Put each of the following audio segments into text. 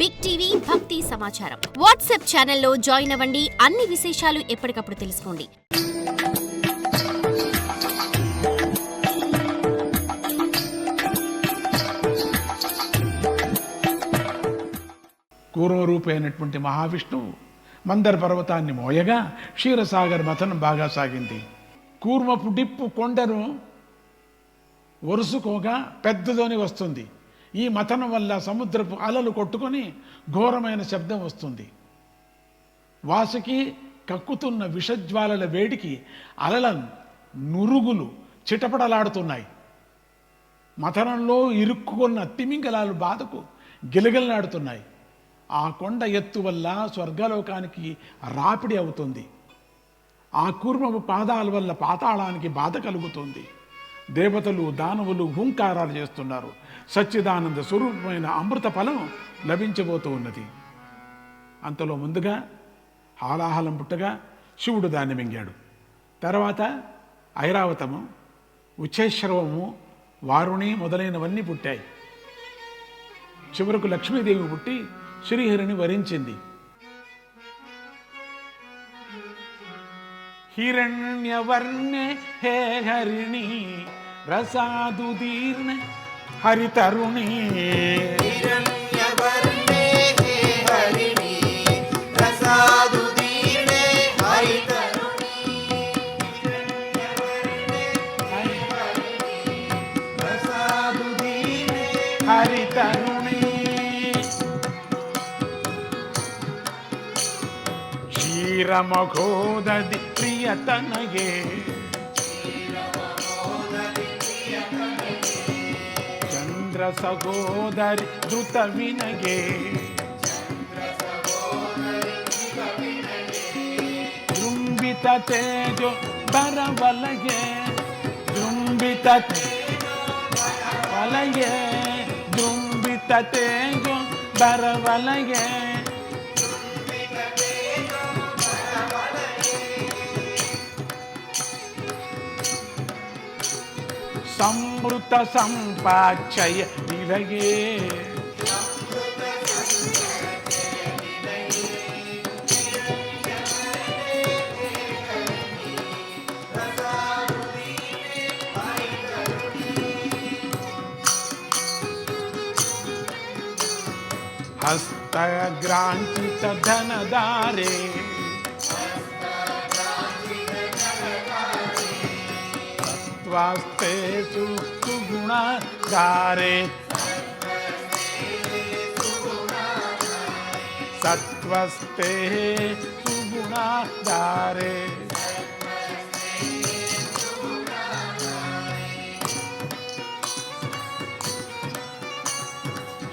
Big TV భక్తి సమాచారం WhatsApp ఛానల్లో జాయిన్ అవ్వండి. అన్ని విశేషాలు ఎప్పటికప్పుడు తెలుసుకోండి. కూర్మరూపి అయినటువంటి మహావిష్ణువు మందర పర్వతాన్ని మోయగా క్షీరసాగర్ మథనం బాగా సాగింది. కూర్మపు డిప్పు కొండను వరుసుకోగా పెద్దదని వస్తుంది. ఈ మథనం వల్ల సముద్రపు అలలు కొట్టుకొని ఘోరమైన శబ్దం వస్తుంది. వాసుకి కక్కుతున్న విషజ్వాలల వేడికి అలల నురుగులు చిటపడలాడుతున్నాయి. మథనంలో ఇరుక్కున్న తిమింగలాలు బాధకు గిలగిలలాడుతున్నాయి. ఆ కొండ ఎత్తు వల్ల స్వర్గలోకానికి రాపిడి అవుతుంది. ఆ కూర్మపు పాదాల వల్ల పాతాళానికి బాధ కలుగుతుంది. దేవతలు దానవులు హుంకారాలు చేస్తున్నారు. సచ్చిదానంద స్వరూపమైన అమృత ఫలం లభించబోతూ ఉన్నది. అంతలో ముందుగా హాలాహలం పుట్టగా శివుడు దాన్ని మింగాడు. తర్వాత ఐరావతము, ఉచ్చేశ్రవము, వారుణి మొదలైనవన్నీ పుట్టాయి. చివరకు లక్ష్మీదేవి పుట్టి శ్రీహరిని వరించింది. హిరణ్యవర్ణే హే హరిణి రసాదుదీర్ణ హరితరుణి. హిరణ్యవర్ణే హే హరిణి రసాదుదీర్ణ హరితరుణి. హిరణ్యవర్ణే హే హరిణి రసాదుదీర్ణ హరితరుణి. క్షీరమఘోదది ప్రియతనయే చంద్ర సహోదరి ధృత వినగే. జృంభిత తేజో బరవలయే జృంభిత వలయే జృంభిత తేజో బరవలయే. సంవృత సంపాచయ నిలయే హస్తగ్రాంచిత ధనదారే స్వాస్తే సుగుణాధారే సత్వస్తే సుగుణాధారే.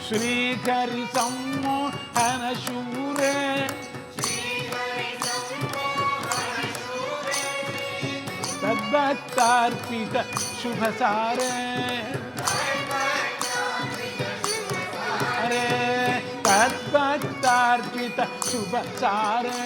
శ్రీహరి సమ్మోహన శూరే తద్భక్తార్పిత శుభసారే. అరే తద్భక్తార్పిత శుభసారే.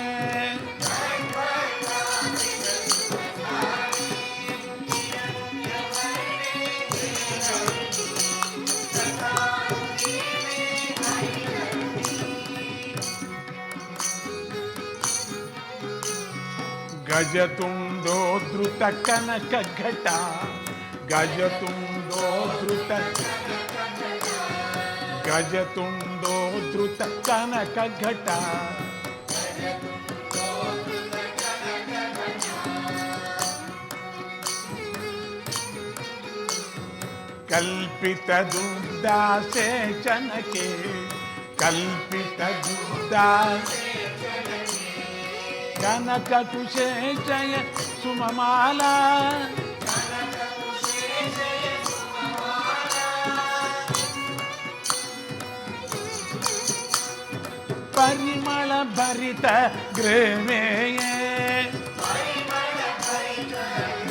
గజతుండో ధృత కనక ఘట గజతుండో ధృత గజతుండో ధృత కనక ఘట. కల్పిత దుర్దాసేచనకే కల్పిత దుర్దాసే కనక కుశేషయ సుమమాల పరిమళ భరిత గ్రేవేయే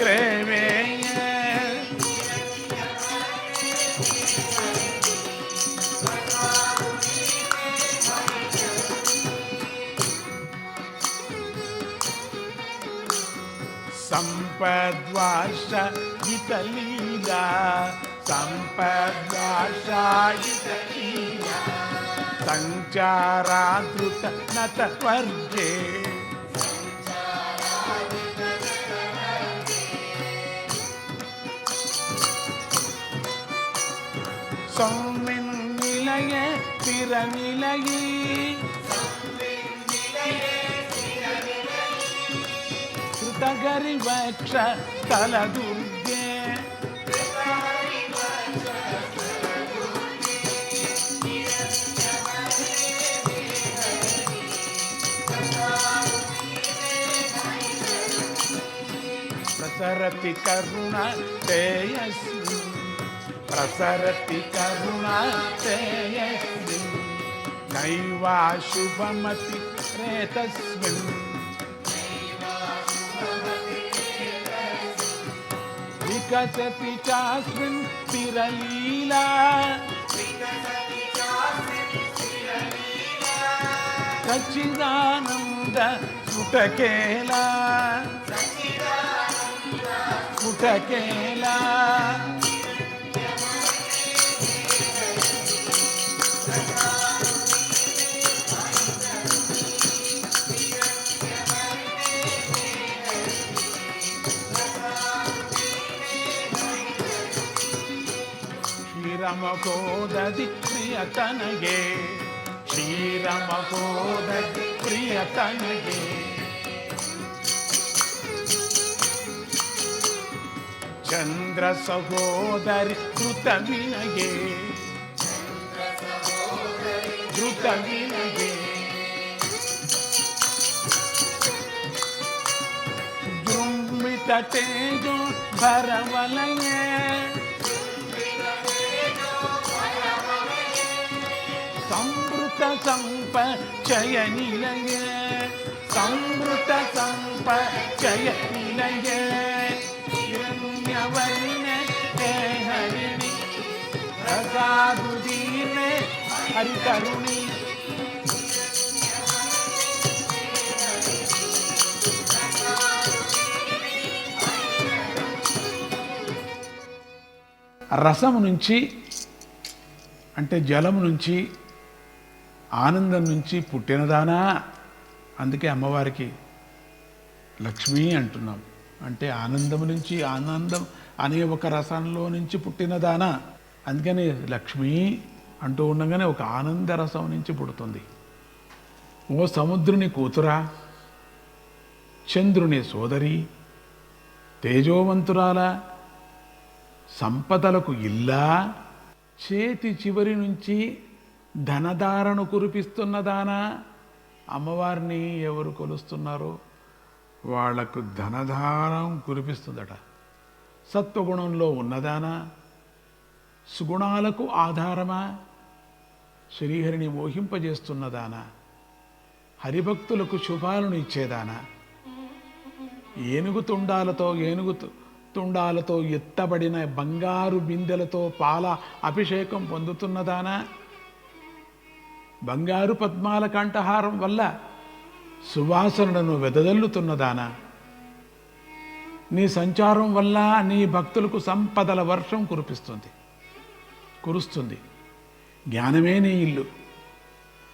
గ్రేవేయే. సంపద్వార్ష హితలీలా సంపద్వార్ష హితలీలా సంచారాదృత నతవర్గే సౌమిన్ నిలయే తిరనిలయీ కృతగరివక్ష స్థలదుర్గే ప్రసరతి కరుణ తేయస్మి ప్రసరతి కరుణ తేయస్మి నైవా శుభమతి రేతస్మిన్ వికసతి చాస్మిన్ స్థిరలీలా సచ్చిదానంద స్ఫుటకేలా స్ఫుటకేలా శ్రీరమకోదది ప్రియతనగే శ్రీరమకోదది ప్రియతనగే చంద్ర సహోదరి ధృత వినగే ధృత వినగే జృంభిత తేజో భరవలయే సంవృత సంపచయ నిలయే సంవృత సంపచయ నిలయే హిరణ్యవర్ణే హే హరిణి ప్రసాదుదీర్ణే హరితరుణి రసము నుంచి అంటే జలము నుంచి ఆనందం నుంచి పుట్టినదానా. అందుకే అమ్మవారికి లక్ష్మి అంటున్నాం. అంటే ఆనందం నుంచి, ఆనందం అనే ఒక రసంలో నుంచి పుట్టినదానా. అందుకని లక్ష్మి అంటూ ఉండగానే ఒక ఆనంద రసం నుంచి పుడుతుంది. ఓ సముద్రుని కూతురా, చంద్రుని సోదరి, తేజోవంతురాల, సంపదలకు ఇల్లా, చేతి చివరి నుంచి ధనధారను కురిపిస్తున్నదానా. అమ్మవారిని ఎవరు కొలుస్తున్నారో వాళ్లకు ధనధారం కురిపిస్తుందట. సత్వగుణంలో ఉన్నదానా, సుగుణాలకు ఆధారమా, శ్రీహరిని మోహింపజేస్తున్నదానా, హరిభక్తులకు శుభాలను ఇచ్చేదానా, ఏనుగు తుండాలతో ఎత్తబడిన బంగారు బిందెలతో పాల అభిషేకం పొందుతున్నదానా, బంగారు పద్మాల కంఠహారం వల్ల సువాసనలను వెదజల్లుతున్నదానా, నీ సంచారం వల్ల నీ భక్తులకు సంపదల వర్షం కురుస్తుంది. జ్ఞానమే నీ ఇల్లు.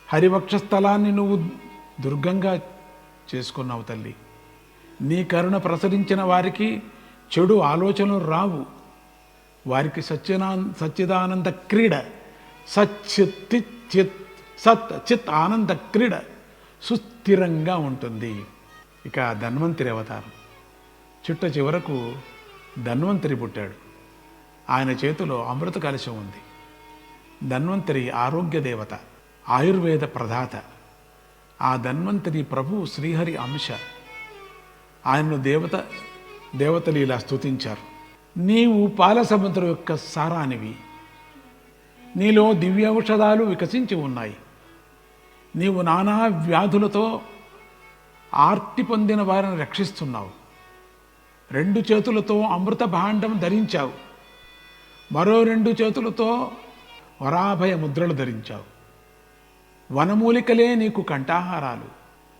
హరివక్షస్థలాన్ని నువ్వు దుర్గంగా చేసుకున్నావు తల్లి. నీ కరుణ ప్రసరించిన వారికి చెడు ఆలోచనలు రావు. వారికి సచ్చిదానంద క్రీడ, సత్ చిత్ ఆనంద క్రీడ సుస్థిరంగా ఉంటుంది. ఇక ధన్వంతరి అవతారం. చిట్ట చివరకు ధన్వంతరి పుట్టాడు. ఆయన చేతిలో అమృత కలశం ఉంది. ధన్వంతరి ఆరోగ్య దేవత, ఆయుర్వేద ప్రదాత. ఆ ధన్వంతరి ప్రభువు శ్రీహరి అంశ. ఆయనను దేవతలు ఇలా స్తుతించారు. నీవు పాల సముద్రం యొక్క సారానివి. నీలో దివ్య ఔషధాలు వికసించి ఉన్నాయి. నీవు నానా వ్యాధులతో ఆర్తి పొందిన వారిని రక్షిస్తున్నావు. 2 చేతులతో అమృత భాండం ధరించావు. మరో 2 చేతులతో వరాభయ ముద్రలు ధరించావు. వనమూలికలే నీకు కంఠాహారాలు.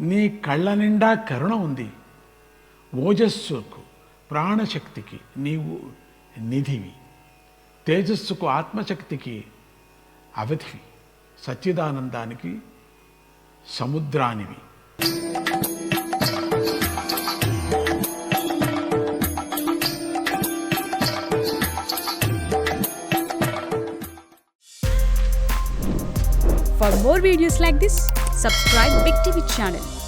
నీ కళ్ళ నిండా కరుణ ఉంది. ఓజస్సుకు, ప్రాణశక్తికి నీవు నిధివి. తేజస్సుకు, ఆత్మశక్తికి అవధివి. సచ్చిదానందానికి సముద్రానివి. For more videos like this, subscribe Big TV channel.